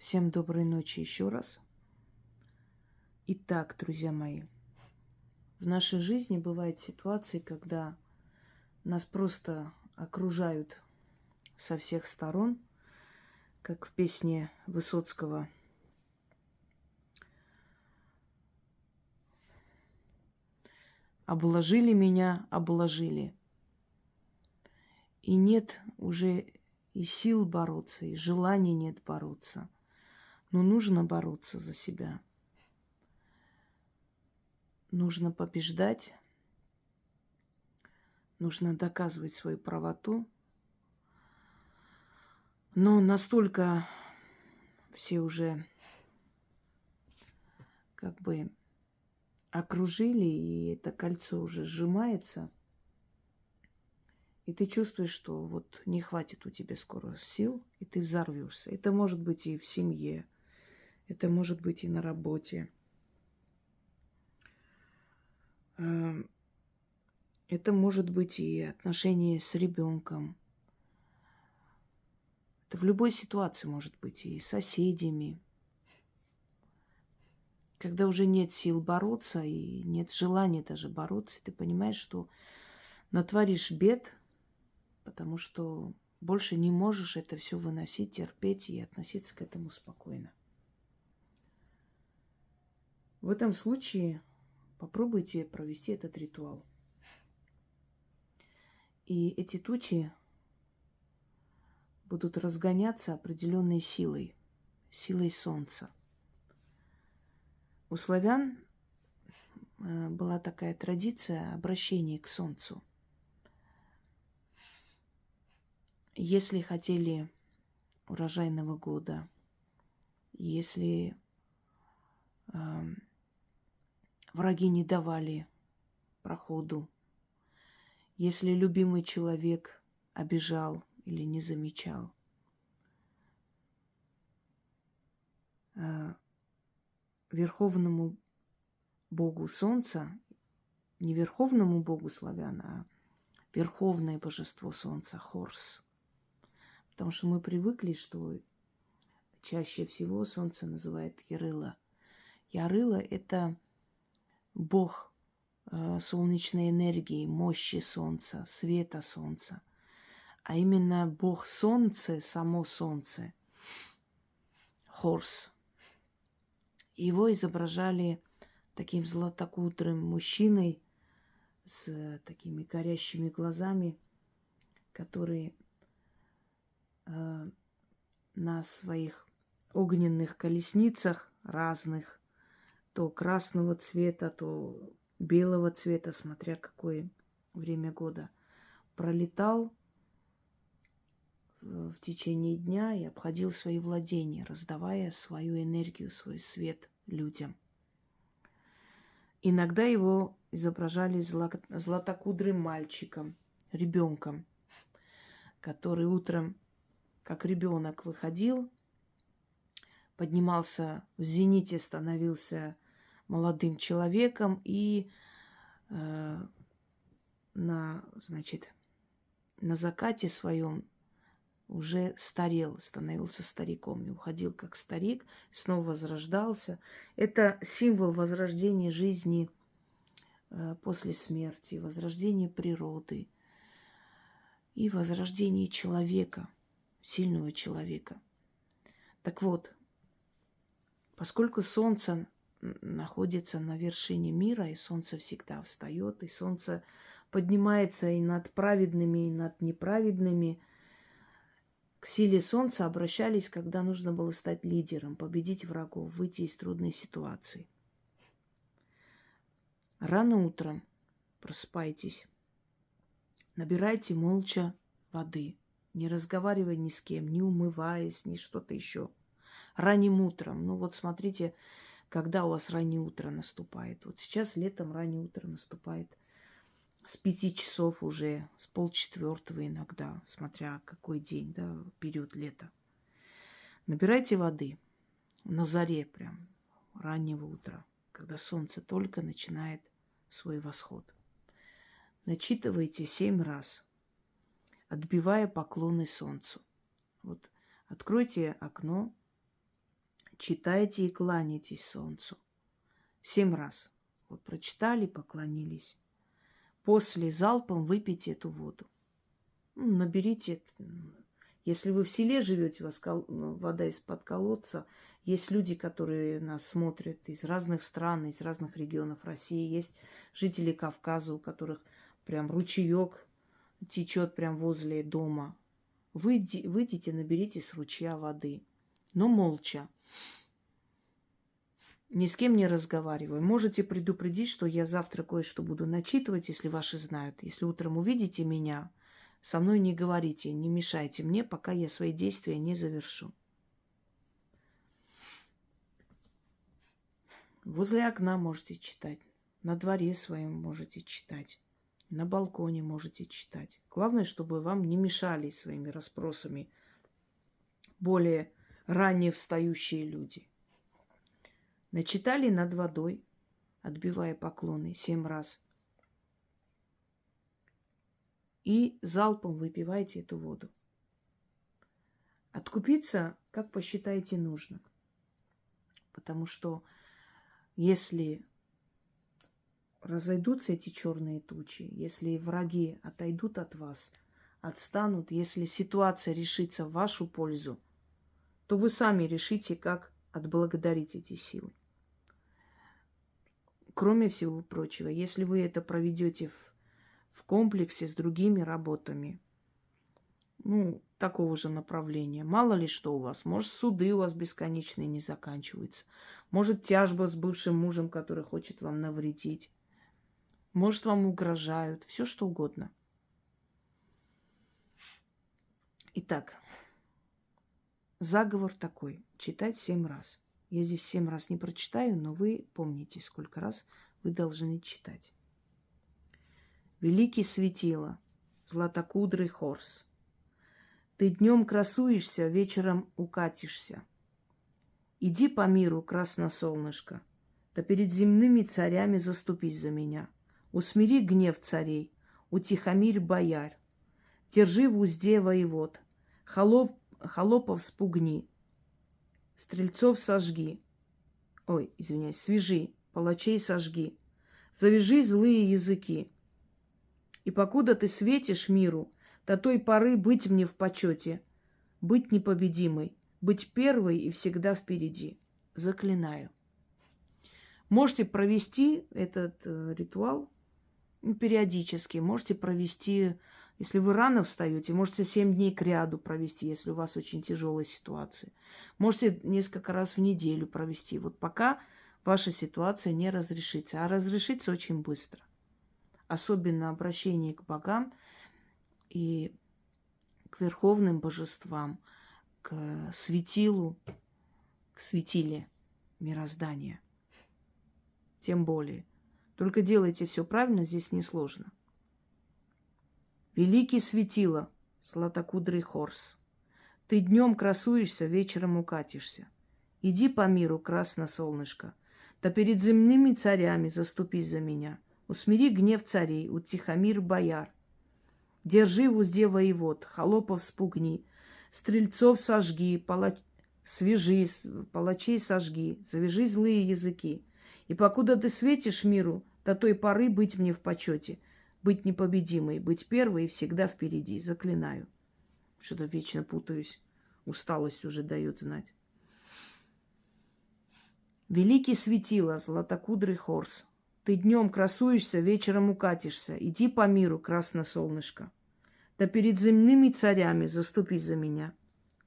Всем доброй ночи еще раз. Итак, друзья мои, в нашей жизни бывают ситуации, когда нас просто окружают со всех сторон, как в песне Высоцкого. Обложили меня, обложили. И нет уже и сил бороться, и желания нет бороться. Но нужно бороться за себя. Нужно побеждать. Нужно доказывать свою правоту. Но настолько все уже как бы окружили, и это кольцо уже сжимается, и ты чувствуешь, что вот не хватит у тебя скоро сил, и ты взорвешься. Это может быть и в семье, это может быть и на работе. Это может быть и отношения с ребенком. Это в любой ситуации может быть, и с соседями. Когда уже нет сил бороться, и нет желания даже бороться, ты понимаешь, что натворишь бед, потому что больше не можешь это все выносить, терпеть и относиться к этому спокойно. В этом случае попробуйте провести этот ритуал. И эти тучи будут разгоняться определенной силой, силой солнца. У славян была такая традиция обращения к солнцу. Если хотели урожайного года, если враги не давали проходу, если любимый человек обижал или не замечал, верховному богу солнца, не верховному богу славян, а верховное божество солнца, Хорс. Потому что мы привыкли, что чаще всего солнце называют Ярыла. Ярыла – это бог солнечной энергии, мощи солнца, света солнца. А именно бог солнца, само солнце, Хорс. Его изображали таким златокудрым мужчиной с такими горящими глазами, который на своих огненных колесницах разных, то красного цвета, то белого цвета, смотря какое время года, пролетал в течение дня и обходил свои владения, раздавая свою энергию, свой свет людям. Иногда его изображали златокудрым мальчиком, ребенком, который утром, как ребенок, выходил, поднимался в зените, становился молодым человеком и на закате своем уже старел, становился стариком и уходил как старик, снова возрождался. Это символ возрождения жизни после смерти, возрождения природы и возрождения человека, сильного человека. Так вот, поскольку солнце находится на вершине мира, и солнце всегда встает, и солнце поднимается и над праведными, и над неправедными, к силе солнца обращались, когда нужно было стать лидером, победить врагов, выйти из трудной ситуации. Рано утром просыпайтесь, набирайте молча воды, не разговаривая ни с кем, не умываясь, ни что-то еще. Ранним утром, вот смотрите, когда у вас раннее утро наступает. Вот сейчас летом раннее утро наступает с 5 часов уже, с 3:30 иногда, смотря какой день, да, период лета. Набирайте воды на заре прям, раннего утра, когда солнце только начинает свой восход. Начитывайте 7 раз, отбивая поклоны солнцу. Вот откройте окно, читайте и кланяйтесь солнцу. 7 раз. Вот прочитали, поклонились. После залпом выпейте эту воду. Наберите. Если вы в селе живете, у вас вода из-под колодца, есть люди, которые нас смотрят из разных стран, из разных регионов России. Есть жители Кавказа, у которых прям ручеек течет прям возле дома. Выйдите, наберите с ручья воды. Но молча. Ни с кем не разговариваю. Можете предупредить, что я завтра кое-что буду начитывать, если ваши знают. Если утром увидите меня, со мной не говорите, не мешайте мне, пока я свои действия не завершу. Возле окна можете читать, на дворе своем можете читать, на балконе можете читать. Главное, чтобы вам не мешали своими расспросами более ранее встающие люди. Начитали над водой, отбивая поклоны 7 раз. И залпом выпивайте эту воду. Откупиться, как посчитаете нужно. Потому что если разойдутся эти черные тучи, если враги отойдут от вас, отстанут, если ситуация решится в вашу пользу, то вы сами решите, как отблагодарить эти силы. Кроме всего прочего, если вы это проведете в комплексе с другими работами, такого же направления. Мало ли что у вас. Может, суды у вас бесконечные не заканчиваются. Может, тяжба с бывшим мужем, который хочет вам навредить. Может, вам угрожают. Все что угодно. Итак, заговор такой. Читать 7 раз. Я здесь 7 раз не прочитаю, но вы помните, сколько раз вы должны читать. Великий светило, златокудрый хорс. Ты днем красуешься, вечером укатишься. Иди по миру, красносолнышко, да перед земными царями заступись за меня. Усмири гнев царей, утихомирь бояр. Держи в узде воевод, холопов спугни, стрельцов сожги. Свяжи, палачей сожги. Завяжи злые языки. И покуда ты светишь миру, до той поры быть мне в почете, быть непобедимой, быть первой и всегда впереди. Заклинаю. Можете провести этот ритуал периодически. Можете провести, если вы рано встаете, можете 7 дней кряду провести, если у вас очень тяжелая ситуация. Можете несколько раз в неделю провести. Вот пока ваша ситуация не разрешится. А разрешится очень быстро. Особенно обращение к богам и к верховным божествам, к светилу, к светиле мироздания. Тем более. Только делайте все правильно, здесь несложно. Великий светило, златокудрый хорс. Ты днем красуешься, вечером укатишься. Иди по миру, красносолнышко, да перед земными царями заступись за меня. Усмири гнев царей, утихомирь бояр. Держи в узде воевод, холопов спугни, стрельцов сожги, свяжи, палачей сожги, завяжи злые языки. И покуда ты светишь миру, до той поры быть мне в почете, быть непобедимой, быть первой и всегда впереди. Заклинаю. Что-то вечно путаюсь. Усталость уже дает знать. Великий светило, златокудрый хорс. Ты днем красуешься, вечером укатишься. Иди по миру, красносолнышко. Да перед земными царями заступись за меня.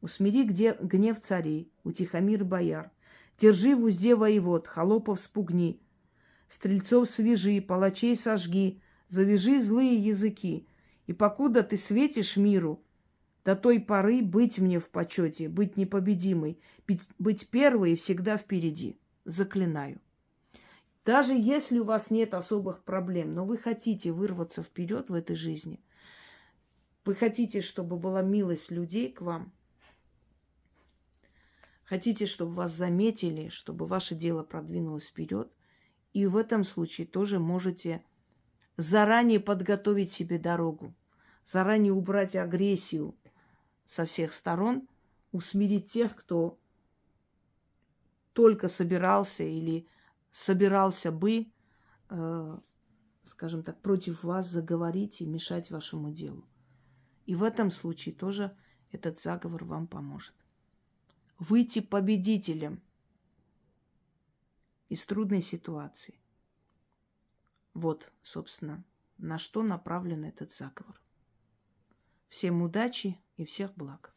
Усмири гнев царей, утихомирь бояр. Держи в узде воевод, холопов спугни. Стрельцов свяжи, палачей сожги, завяжи злые языки. И покуда ты светишь миру, до той поры быть мне в почете, быть непобедимой, быть первой и всегда впереди. Заклинаю. Даже если у вас нет особых проблем, но вы хотите вырваться вперед в этой жизни, вы хотите, чтобы была милость людей к вам, хотите, чтобы вас заметили, чтобы ваше дело продвинулось вперед, и в этом случае тоже можете заранее подготовить себе дорогу, заранее убрать агрессию со всех сторон, усмирить тех, кто только собирался или собирался бы, скажем так, против вас заговорить и мешать вашему делу. И в этом случае тоже этот заговор вам поможет. Выйти победителем из трудной ситуации. Вот, собственно, на что направлен этот заговор. Всем удачи и всех благ.